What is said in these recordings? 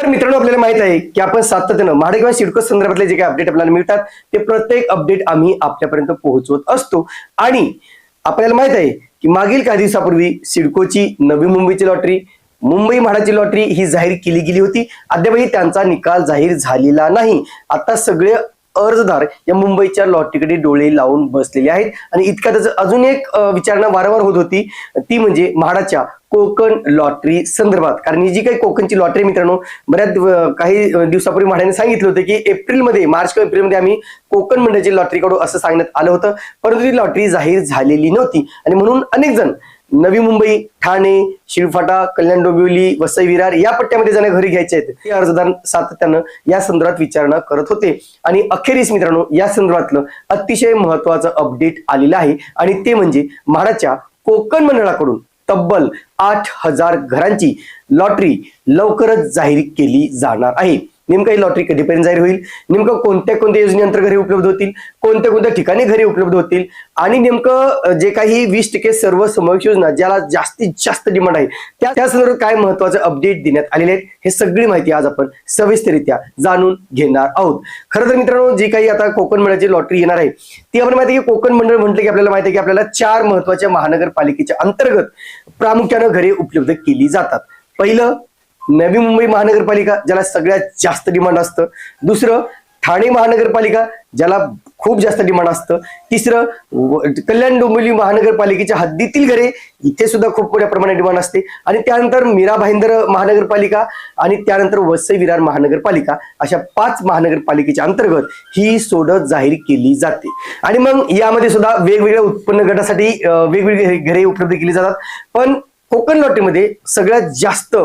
तर मित्रांनो आपल्याला माहित आहे की आपण सातत्यानं म्हाडा किंवा सिडको संदर्भातले जे काही अपडेट आपल्याला मिळतात ते प्रत्येक अपडेट आम्ही आपल्यापर्यंत पोहोचवत असतो। आणि आपल्याला माहित आहे की मागील काही दिवसापूर्वी सिडकोची नवी मुंबईची लॉटरी, मुंबई म्हाडाची लॉटरी ही जाहीर केली गेली होती। अद्यापही त्यांचा निकाल जाहीर झालेला नाही। आता सगळे अर्जदार या मुंबईच्या लॉटरीकडे डोळे लावून बसलेले आहेत आणि इतक्यातच अजून एक विचारणा वारंवार होत होती, ती म्हणजे म्हाडाच्या कोकण लॉटरी संदर्भात। कारण ही जी काही कोकणची लॉटरी मित्रांनो बऱ्याच काही दिवसापूर्वी म्हाडाने सांगितलं होतं की एप्रिलमध्ये, मार्च किंवा एप्रिलमध्ये आम्ही कोकण मंडळाची लॉटरी काढू असं सांगण्यात आलं होतं, परंतु ती लॉटरी जाहीर झालेली नव्हती आणि म्हणून अनेक जण नवी मुंबई, ठाणे, शिळफाटा, कल्याण डोंबिवली, वसई विरार या पट्ट्यामध्ये ज्यांना घरी घ्यायचे आहेत ते अर्जदार सातत्यानं या संदर्भात विचारणा करत होते। आणि अखेरीस मित्रांनो या संदर्भातलं अतिशय महत्त्वाचं अपडेट आलेलं आहे आणि ते म्हणजे म्हाडाच्या कोकण मंडळाकडून तब्बल 8,000 घरांची लॉटरी लवकरच जाहीर केली जाणार आहे। नेमकं ही लॉटरी कधीपर्यंत जाहीर होईल, नेमकं कोणत्या कोणत्या योजनेअंतर्गत घरे उपलब्ध होतील, कोणत्या कोणत्या ठिकाणी घरे उपलब्ध होतील आणि नेमकं जे काही 20% सर्व समावेश योजना ज्याला जास्तीत जास्त डिमांड आहे त्या संदर्भात काय महत्त्वाचे अपडेट देण्यात आलेले आहेत, हे सगळी माहिती आज आपण सविस्तररित्या जाणून घेणार आहोत। खरं तर मित्रांनो जी काही आता कोकण मंडळाची लॉटरी येणार आहे ती आपण माहिती आहे की कोकण मंडळ म्हटलं की आपल्याला माहिती आहे की आपल्याला 4 महत्त्वाच्या महानगरपालिकेच्या अंतर्गत प्रामुख्याने घरे उपलब्ध केली जातात। पहिलं नवी मुंबई महानगरपालिका ज्याला सगळ्यात जास्त डिमांड असतं, दुसरं ठाणे महानगरपालिका ज्याला खूप जास्त डिमांड असतं, तिसरं कल्याण डोंबिवली महानगरपालिकेच्या हद्दीतील घरे इथे सुद्धा खूप मोठ्या प्रमाणात डिमांड असते आणि त्यानंतर मीरा भाईंदर महानगरपालिका आणि त्यानंतर वसई विरार महानगरपालिका अशा 5 महानगरपालिकेच्या अंतर्गत ही सोडत जाहीर केली जाते। आणि मग यामध्ये सुद्धा वेगवेगळ्या उत्पन्न गटासाठी वेगवेगळी घरे उपलब्ध केली जातात। पण कोकण लॉटरीमध्ये सगळ्यात जास्त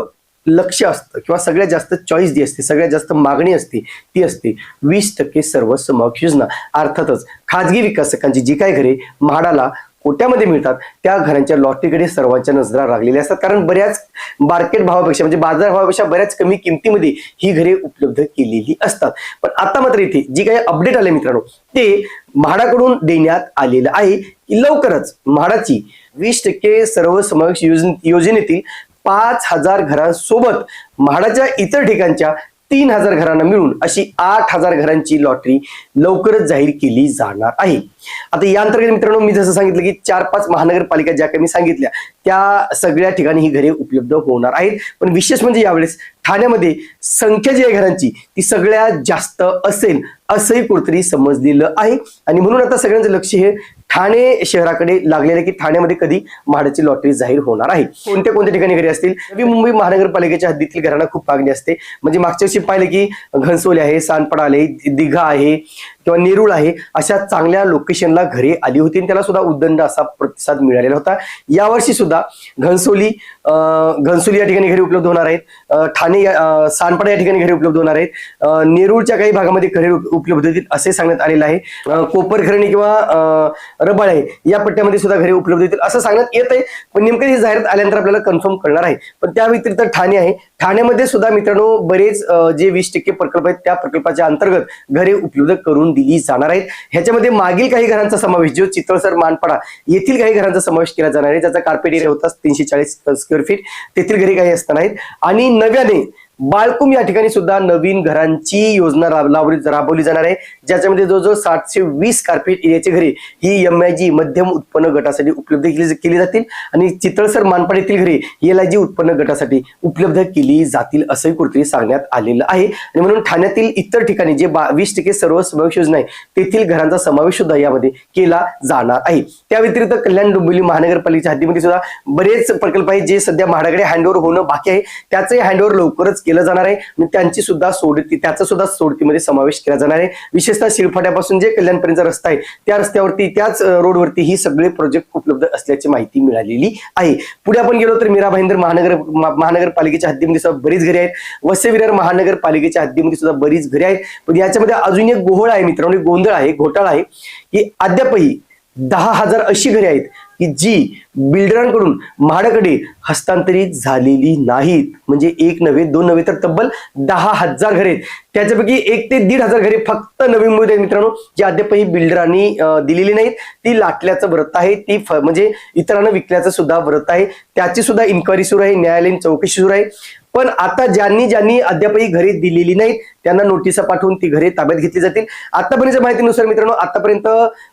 लक्ष असतं किंवा सगळ्यात जास्त चॉईस जी असते, सगळ्यात जास्त मागणी असते ती असते 20% सर्व समावेश योजना। अर्थातच खाजगी विकासकांची जी काही घरे म्हाडाला कोट्यामध्ये मिळतात त्या घरांच्या लॉटरीकडे सर्वांच्या नजरा लागलेल्या असतात, कारण बऱ्याच मार्केट भावापेक्षा म्हणजे बाजार भावापेक्षा बऱ्याच कमी किमतीमध्ये ही घरे उपलब्ध केलेली असतात। पण आता मात्र इथे जी काही अपडेट आले मित्रांनो ते म्हाडाकडून देण्यात आलेलं आहे की लवकरच म्हाडाची 20% सर्व समावेश योजनेतील 5,000 घरांसोबत म्हाडाच्या इतर ठिकाणच्या 3,000 घरांना मिळून अशी 8,000 घरांची लॉटरी लवकरच जाहीर केली जाणार आहे। आता या अंतर्गत मित्रांनो मी जसं सांगितलं की 4-5 महानगरपालिका ज्या काही मी सांगितल्या त्या सगळ्या ठिकाणी ही घरे उपलब्ध होणार आहेत। पण विशेष म्हणजे यावेळेस ठाण्यामध्ये संख्या जी आहे घरांची ती सगळ्यात जास्त असेल असंही कुठेतरी समजलेलं आहे आणि म्हणून आता सगळ्यांचं लक्ष हे ठाणे शहराकडे लागलेलं आहे की ठाण्यामध्ये कधी म्हाडाची लॉटरी जाहीर होणार आहे, कोणत्या कोणत्या ठिकाणी घरे असतील। नवी मुंबई महानगरपालिकेच्या हद्दीतील घरांना खूप मागणी असते, म्हणजे मागच्या वर्षी पाहिलं की घनसोली आहे, सानपाडा आहे, दिघा आहे किंवा नेरूळ आहे अशा चांगल्या लोकेशनला घरे आली होती आणि त्याला सुद्धा उदंड असा प्रतिसाद मिळालेला होता। यावर्षी सुद्धा घनसोली या ठिकाणी घरे उपलब्ध होणार आहेत, ठाणे सानपाडा या ठिकाणी घरे उपलब्ध होणार आहेत, नेरूळच्या काही भागामध्ये घरे उपलब्ध होतील असे सांगण्यात आलेलं आहे। कोपरखर्णी किंवा रबाळे या पट्ट्यामध्ये सुद्धा घरे उपलब्ध होतील असं सांगण्यात येत आहे, पण नेमकं ही जाहिरात आल्यानंतर आपल्याला कन्फर्म करणार आहे। पण त्या व्यतिरिक्त ठाणे आहे, ठाण्यामध्ये सुद्धा मित्रांनो बरेच जे 20% प्रकल्प आहेत त्या प्रकल्पाच्या अंतर्गत घरे उपलब्ध करून दिली जाणार आहेत। ह्याच्यामध्ये मागील काही घरांचा समावेश जो चितळसर मानपाडा येथील काही घरांचा समावेश केला जाणार आहे, ज्याचा कार्पेट एरिया होता 340 स्क्वेअर फीट, तेथील घरे काही असणार आहेत। आणि नव्याने बाळकुम या ठिकाणी सुद्धा नवीन घरांची योजना राबवली जाणार आहे, ज्याच्यामध्ये जवळजवळ 720 कार्पेट एरियाची घरे ही MIG मध्यम उत्पन्न गटासाठी उपलब्ध केली जातील आणि चितळसर मानपाड येथील घरे LIG उत्पन्न गटासाठी उपलब्ध केली जातील असंही कुठेतरी सांगण्यात आलेलं आहे। आणि म्हणून ठाण्यातील इतर ठिकाणी जे 20% सर्व समावेश योजना आहे तेथील घरांचा समावेश सुद्धा यामध्ये केला जाणार आहे। त्या व्यतिरिक्त कल्याण डोंबिवली महानगरपालिकेच्या हद्दीमध्ये सुद्धा बरेच प्रकल्प आहेत जे सध्या म्हाडाकडे हँडओव्हर होणं बाकी आहे, त्याचे हँडओव्हर लवकरच केलं जाणार आहे आणि त्यांची सुद्धा त्याचा सुद्धा सोडतीमध्ये समावेश केला जाणार आहे। विशेषतः शिळफाट्यापासून जे कल्याणपर्यंत रस्ता आहे त्या रस्त्यावरती त्याच रोडवरती ही सगळे प्रोजेक्ट उपलब्ध असल्याची माहिती मिळालेली आहे। पुढे आपण गेलो तर मीरा भाईंदर महानगरपालिकेच्या हद्दीमध्ये सुद्धा बरीच घरे आहेत, वसई विरार महानगरपालिकेच्या हद्दीमध्ये सुद्धा बरीच घरे आहेत। पण याच्यामध्ये अजून एक गोहळ आहे मित्रांनो, गोंधळ आहे, घोटाळा आहे की अद्यापही 10,000 अशी घरे आहेत की जी बिल्डरांकडून म्हाडाकडे हस्तांतरित झालेली नाहीत। म्हणजे एक नव्हे दोन नव्हे तर तब्बल 10,000 घरे आहेत, त्याच्यापैकी 1 ते 1,500 घरे फक्त नवी मुंबईत आहेत मित्रांनो, जी अद्यापही बिल्डरांनी दिलेली नाहीत। ती लाटल्याचं व्रत आहे, ती म्हणजे इतरांना विकल्याचं सुद्धा व्रत आहे, त्याची सुद्धा इन्क्वायरी सुरू आहे, न्यायालयीन चौकशी सुरू आहे। पण आता ज्यांनी ज्यांनी अद्यापही घरे दिलेली नाहीत त्यांना नोटिसा पाठवून ती घरे ताब्यात घेतली जातील. आतापर्यंतच्या माहितीनुसार मित्रांनो, आतापर्यंत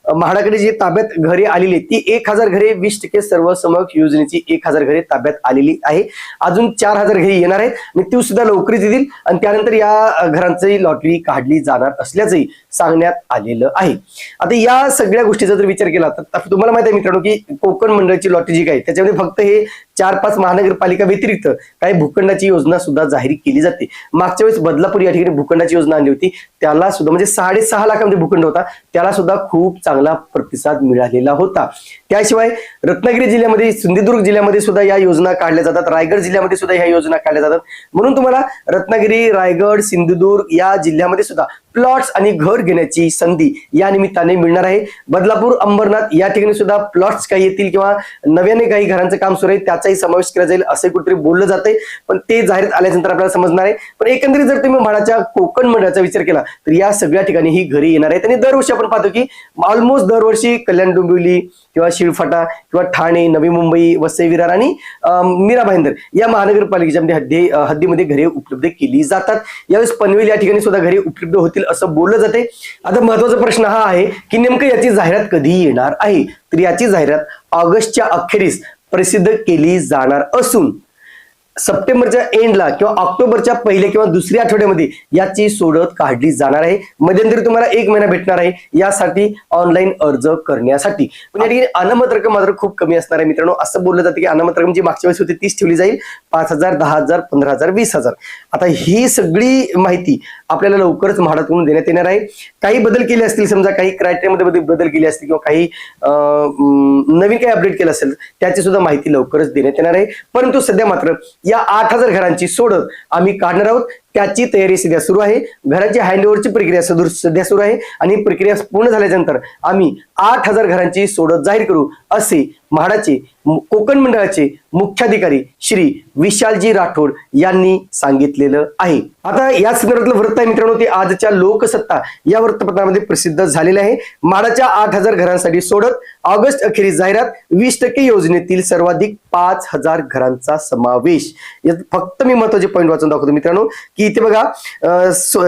म्हाडाकडे जी ताब्यात घरे आलेली ती 1000 घरे, 20% सर्वसमावेशक योजनेची 1000 घरे ताब्यात आलेली आहे. अजून 4000 घरे येणार आहेत आणि ती सुद्धा लवकरच येतील आणि त्यानंतर या घरांची लॉटरी काढली जाणार असल्याचंही सांगण्यात आलेलं आहे. आता या सगळ्या गोष्टीचा जर विचार केला तर तुम्हाला माहिती आहे मित्रांनो की कोकण मंडळाची लॉटरी जी काय त्याच्यामध्ये फक्त हे 4-5 महानगरपालिका व्यतिरिक्त काही भूखंडाची योजना सुद्धा जाहीर केली जाते. मागच्या वेळेस बदलापूर या ठिकाणी भूखंडाची योजना आणली होती, त्याला सुद्धा म्हणजे 6.5 लाखामध्ये भूखंड होता, त्याला सुद्धा खूप चांगला प्रतिसाद मिळालेला होता. त्याशिवाय रत्नागिरी जिल्ह्यामध्ये, सिंधुदुर्ग जिल्ह्यामध्ये सुद्धा या योजना काढल्या जातात, रायगड जिल्ह्यामध्ये सुद्धा ह्या योजना काढल्या जातात. म्हणून तुम्हाला रत्नागिरी, रायगड, सिंधुदुर्ग या जिल्ह्यामध्ये सुद्धा प्लॉट्स आणि घर घेण्याची संधी या निमित्ताने मिळणार आहे. बदलापूर, अंबरनाथ या ठिकाणी सुद्धा प्लॉट्स काही येतील किंवा नव्याने काही घरांचं काम सुरू आहे त्याचाही समावेश केला जाईल असे कुठेतरी बोललं जाते, पण ते जाहीर आल्यानंतर आपल्याला समजणार आहे. पण एकंदरीत जर तुम्ही म्हाडाच्या कोकण मंडळाचा विचार केला तर या सगळ्या ठिकाणी ही घरे येणार आहेत. आणि दरवर्षी आपण पाहतो की ऑलमोस्ट दरवर्षी कल्याण डोंबिवली किंवा शिळफाटा किंवा ठाणे, नवी मुंबई, वसई विरार आणि मीरा भाईंदर या महानगरपालिकेच्या हद्दीमध्ये घरे उपलब्ध केली जातात. यावेळेस पनवेल या ठिकाणी सुद्धा घरे उपलब्ध होतील असं बोललं जाते. आता महत्वाचा प्रश्न हा आहे की नेमकं याची जाहिरात कधी येणार आहे. तर याची जाहिरात ऑगस्टच्या अखेरीस प्रसिद्ध केली जाणार असून सप्टेंबरच्या एंडला किंवा ऑक्टोबरच्या पहिल्या किंवा दुसऱ्या आठवड्यामध्ये याची सोडत काढली जाणार आहे. मध्यंतरी तुम्हाला 1 महिना भेटणार आहे यासाठी ऑनलाईन अर्ज करण्यासाठी. पण या ठिकाणी अनामत रक्कम मात्र खूप कमी असणार आहे मित्रांनो. असं बोललं जातं की अनामत रक्कम जी मागच्या वेळेस होती तीच ठेवली जाईल, 5000, 10000, 15000, 20000. आता ही सगळी माहिती आपल्याला लवकरच म्हाडाकडून देण्यात येणार आहे. काही बदल केले असतील, समजा काही क्रायटेरियामध्ये बदल केले असतील किंवा काही नवीन काही अपडेट केलं असेल त्याची सुद्धा माहिती लवकरच देण्यात येणार आहे. परंतु सध्या मात्र या 8000 घरांची सोडत आम्ही काढणार आहोत, त्याची तयारी सध्या सुरू आहे. घराची हँडओव्हरची प्रक्रिया सध्या सुरू आहे आणि प्रक्रिया पूर्ण झाल्यानंतर आम्ही 8000 घरांची सोडत जाहीर करू असे म्हाडाचे कोकण मंडळाचे मुख्याधिकारी श्री विशालजी राठोड यांनी सांगितलेलं आहे. आता या संदर्भातलं वृत्त आहे मित्रांनो ते आजच्या लोकसत्ता या वृत्तपत्रामध्ये प्रसिद्ध झालेलं आहे. म्हाडाच्या 8000 घरांसाठी सोडत ऑगस्ट अखेरीस जाहिरात, 20% योजनेतील सर्वाधिक 5000 घरांचा समावेश. यात फक्त मी महत्वाचे पॉईंट वाचून दाखवतो मित्रांनो की इथे बघा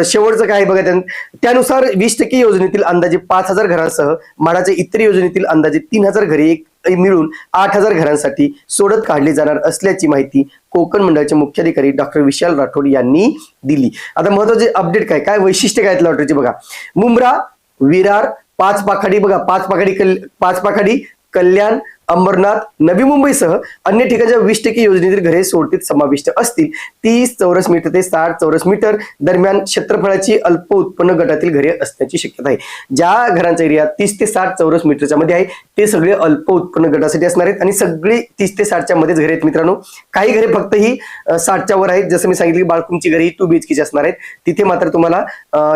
शेवटचं काय बघा त्यानुसार 20% योजनेतील अंदाजे 5000 घरांसह म्हाडाच्या इतर योजनेतील अंदाजे 3000 घरे मिळून 8000 घरांसाठी सोडत काढली जाणार असल्याची माहिती कोकण मंडळाचे मुख्याधिकारी डॉक्टर विशाल राठोड यांनी दिली. आता महत्वाचे अपडेट काय वैशिष्ट्य काय लॉटरीचे बघा. मुंब्रा, विरार, पाचपाखाडी बघा, पाचपाखाडी, कल्याण, अंबरनाथ, नवी मुंबईसह अन्य ठिकाणच्या 20% योजनेतील घरे सोडतीत समाविष्ट असतील. 30 चौरस मीटर ते 60 चौरस मीटर दरम्यान क्षेत्रफळाची अल्प उत्पन्न गटातील घरे असण्याची शक्यता आहे. ज्या घरांचा एरिया 30 ते 60 चौरस मीटरच्या मध्ये आहे ते सगळे अल्प उत्पन्न गटासाठी असणार आहेत आणि सगळे 30 ते 60च्या मध्येच घरे आहेत मित्रांनो. काही घरे फक्त ही 60च्या वर आहेत, जसं मी सांगितलं की बाळकुंची घरे 2 BHK असणार आहेत. तिथे मात्र तुम्हाला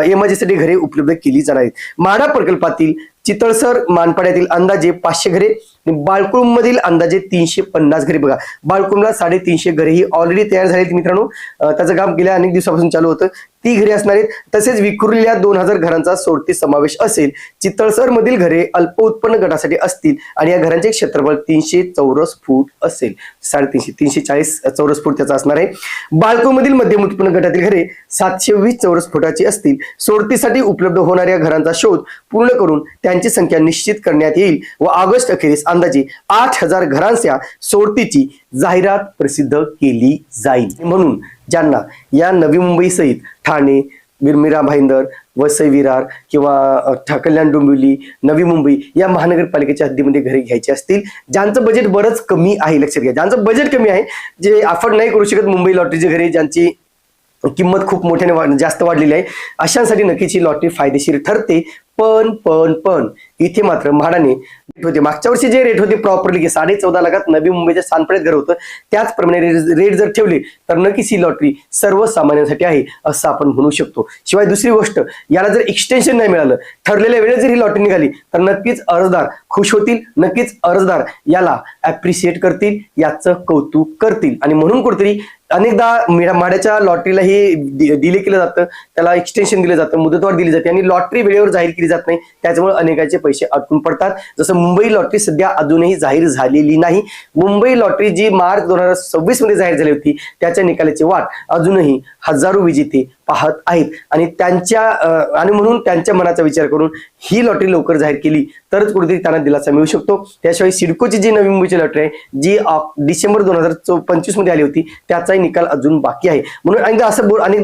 एमआयसाठी घरे उपलब्ध केली जाणार आहेत. म्हाडा प्रकल्पातील चितळसर मानपाड्यातील अंदाजे 500 घरे, बाळकुम मधील अंदाजे 350 घरे. बघा बाळकुमला 350 घरे ही ऑलरेडी तयार झाली मित्रांनो, त्याचं काम गेल्या अनेक दिवसापासून चालू होतं. ती घरे असणार आहेत. तसेच विखुरलेल्या 2000 घरांचा सोडती समावेश असेल. चितळसर मधील घरे अल्प उत्पन्न गटासाठी असतील आणि या घरांचे क्षेत्रफळ 300 चौरस फूट असेल. 340 चौरस फूट त्याचा असणार आहे. बाळकुम मधील मध्यम उत्पन्न गटातील घरे 720 चौरस फुटाची असतील. सोडतीसाठी उपलब्ध होणाऱ्या घरांचा शोध पूर्ण करून त्यांची संख्या निश्चित करण्यात येईल व ऑगस्ट अखेरीस अंदाजे 8000 घरांच्या सोडतीची जाहिरात प्रसिद्ध केली जाईल. म्हणून ज्यांना या नवी मुंबई सहित ठाणे, मीरा भाईंदर, वसई विरार किंवा कल्याण डोंबिवली, नवी मुंबई या महानगरपालिकेच्या हद्दीमध्ये घरे घ्यायची असतील, ज्यांचं बजेट बरंच कमी आहे, लक्षात घ्या ज्यांचं बजेट कमी आहे, जे अफोर्ड नाही करू शकत मुंबई लॉटरीचे घरे, ज्यांची किंमत खूप मोठ्याने जास्त वाढलेली आहे, अशांसाठी नक्कीच ही लॉटरी फायदेशीर ठरते. पण इथे मात्र म्हाडाने होते मागच्या वर्षी जे रेट होते प्रॉपरली 14.5 लाखात नवी मुंबईच्या सानपड्यात घर होतं, त्याचप्रमाणे रेट जर ठेवले तर नक्कीच ही लॉटरी सर्वसामान्यांसाठी आहे असं आपण म्हणू शकतो. शिवाय दुसरी गोष्ट, याला जर एक्सटेन्शन नाही मिळालं, ठरलेल्या वेळेत जर ही लॉटरी निघाली तर नक्कीच अर्जदार खुश होतील, नक्कीच अर्जदार याला ऍप्रिशिएट करतील, याचं कौतुक करतील. आणि म्हणून कुठेतरी अनेकदा म्हाडाच्या लॉटरीला हे डिले केलं जातं, त्याला एक्सटेन्शन दिलं जातं, मुदतवाढ दिली जाते आणि लॉटरी वेळेवर जाहीर केली जात नाही, त्याच्यामुळे अनेकाचे पैसे पैसे अडकून पडतात. जसं मुंबई लॉटरी सध्या अजूनही जाहीर झालेली नाही. मुंबई लॉटरी जी मार्च 2026 मध्ये जाहीर झाली होती त्याच्या निकालाची वाट अजूनही हजारो विजेते पाहत आहेत आणि म्हणून त्यांच्या मनाचा विचार करून ही लॉटरी लवकर जाहीर केली तरच कुठेतरी त्यांना दिलासा मिळू शकतो. त्याशिवाय सिडकोची जी नवी मुंबईची लॉटरी आहे जी डिसेंबर 2025 मध्ये आली होती त्याचाही निकाल अजून बाकी आहे. म्हणून अनेकदा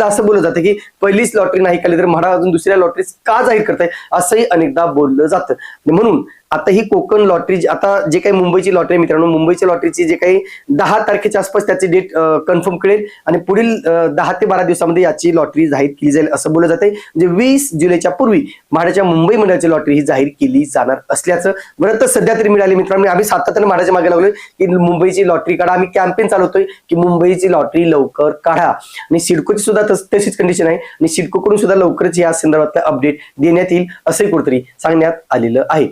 असं बोललं जातं की पहिलीच लॉटरी नाही काढली तर म्हाडा अजून दुसऱ्या लॉटरी का जाहीर करताय असंही अनेकदा बोललं जातं. म्हणून आता ही कोकण लॉटरी आता जे काही मुंबईची लॉटरी मित्रांनो, मुंबईच्या लॉटरीची जे काही 10 तारखेच्या आसपास त्याची डेट कन्फर्म कळेल आणि पुढील 10 ते 12 दिवसामध्ये याची लॉटरी जाहीर केली जाईल असं बोललं जाते. म्हणजे 20 जुलैच्या पूर्वी म्हाडाच्या मुंबई मंडळाची लॉटरी ही जाहीर केली जाणार असल्याचं बरं तर सध्या तरी मिळाली. मित्रांनो आम्ही सातत्याने म्हाडाच्या मागे लागलोय की मुंबईची लॉटरी काढा. आम्ही कॅम्पेन चालवतोय की मुंबईची लॉटरी लवकर काढा आणि सिडकोची सुद्धा तशीच कंडिशन आहे आणि सिडकोकडून सुद्धा लवकरच या संदर्भातला अपडेट देण्यात येईल असंही कुठेतरी सांगण्यात आलेलं आहे.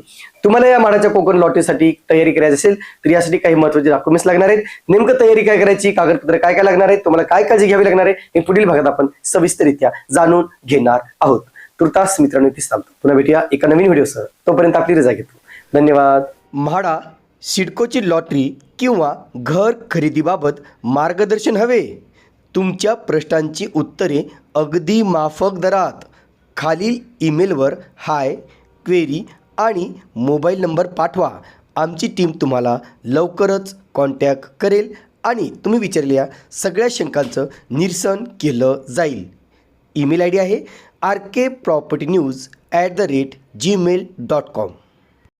तुम्हाला या म्हाडाच्या कोकण लॉटरीसाठी तयारी करायची असेल तर यासाठी काही महत्त्वाचे डॉक्युमेंट्स लागणार आहेत. नेमकं तयारी काय करायची, कागदपत्र काय काय लागणार आहेत, तुम्हाला काय काळजी घ्यावी लागणार आहे हे पुढील भागात आपण सविस्तररित्या जाणून घेणार आहोत. तुर्तास मित्रांनो इथेच थांबतो. पुन्हा भेटूया एका नवीन व्हिडिओसह. तोपर्यंत आपली रजा घेतो. धन्यवाद. म्हाडा सिडकोची लॉटरी किंवा घर खरेदीबाबत मार्गदर्शन हवे? तुमच्या प्रश्नांची उत्तरे अगदी माफक दरात खालील ईमेलवर हाय, क्वेरी आणि मोबाईल नंबर पाठवा. आमची टीम तुम्हाला लवकरच कॉन्टॅक्ट करेल आणि तुम्ही विचारलेल्या सगळ्या शंकांचं निरसन केलं जाईल. ईमेल आय डी आहे rkpropertynews@gmail.com.